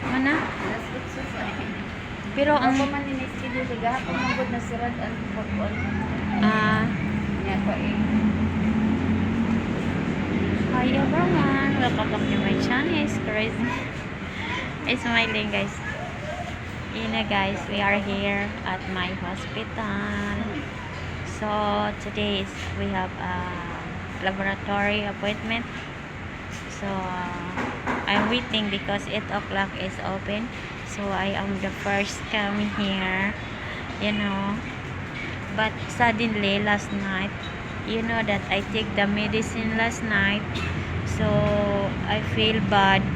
Mana? Alas 8 sa Pero ang ako man ni schedule sa gahapon magod na sirad ang pagkuan. ah Nya pa eh. hi everyone, welcome back to my channel. It's crazy. It's smiling guys. Guys, we are here at my hospital. So today we have a laboratory appointment. So I'm waiting because 8 o'clock is open. So I am the first coming here, but suddenly last night, that I take the medicine last night, so I feel bad.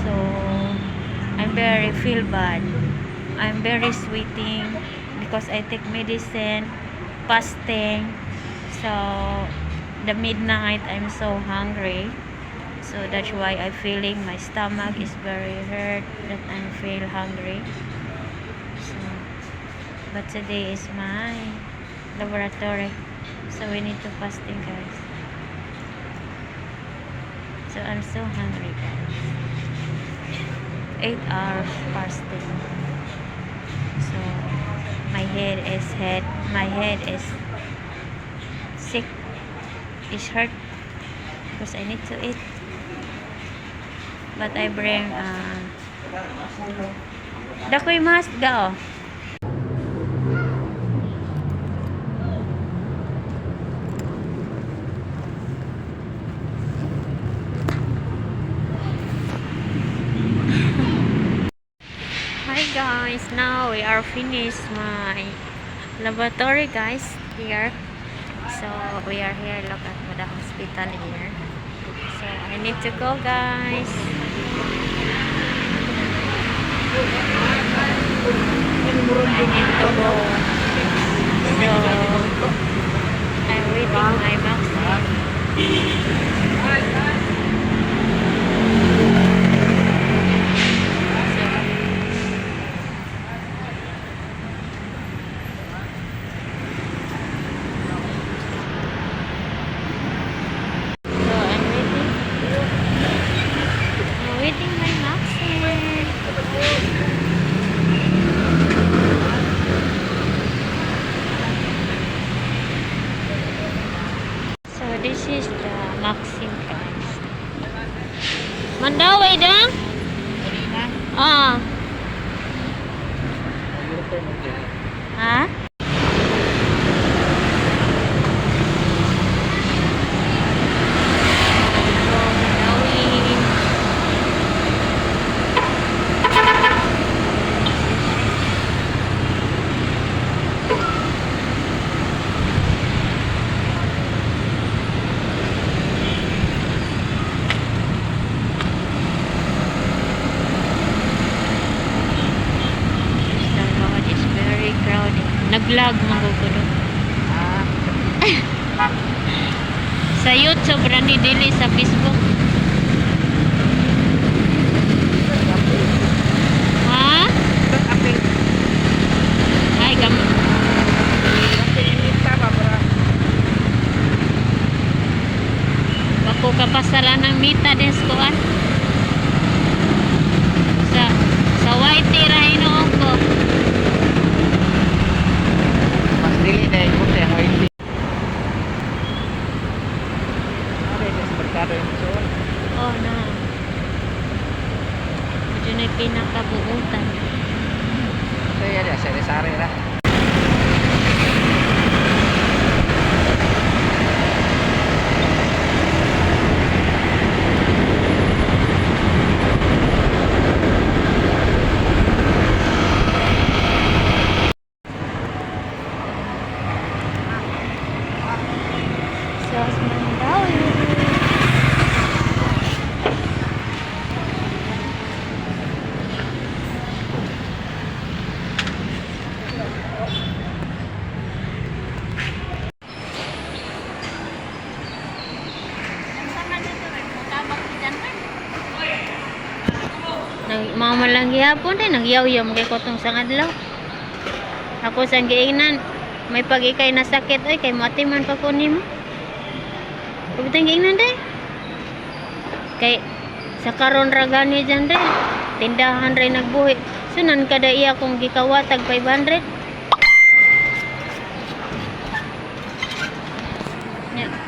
So I'm very sweating because I take medicine, fasting. So the midnight I'm so hungry. So that's why I feeling my stomach is very hurt, that I feel hungry. So, but today is my laboratory, so we need to fasting guys. So I'm so hungry guys. 8 hours fasting. So my head is sick, is hurt because I need to eat. But I bring dakoy mas gao. Hi guys, now we are finished my laboratory guys here. So we are here, look at the hospital here. So I need to go guys. I need to go. So I'm waiting my vaccine. So I'm waiting my vaccine. So this is the vaccine guys. Mandaway dang? Ah. Ha? The road is very crowded. Nag-vlog magugulo. Sa YouTube rani dili sa Facebook. Ha? Ay gam. Bako kapasalan ng mita des kuan. Sa white ra hinuon ko. Mas dili na yung puti ang white. Okay, sa merkado yung suon. Oh na. Medyo na pinakabuutan. So yan, sari-sari na. So, Mandawi. Mamalang gihapon din, nagyaw-yaw kay kotong sang adlaw. Ako sang giingnan, may pag-ikay na sakit ay kay matiman pa ko nimo. Pagtang giingnan day. Kay sa karon ra gani dyan day. tindahan ray nagbuhi. Sunan kada iya kung gikawatag 500. Nya.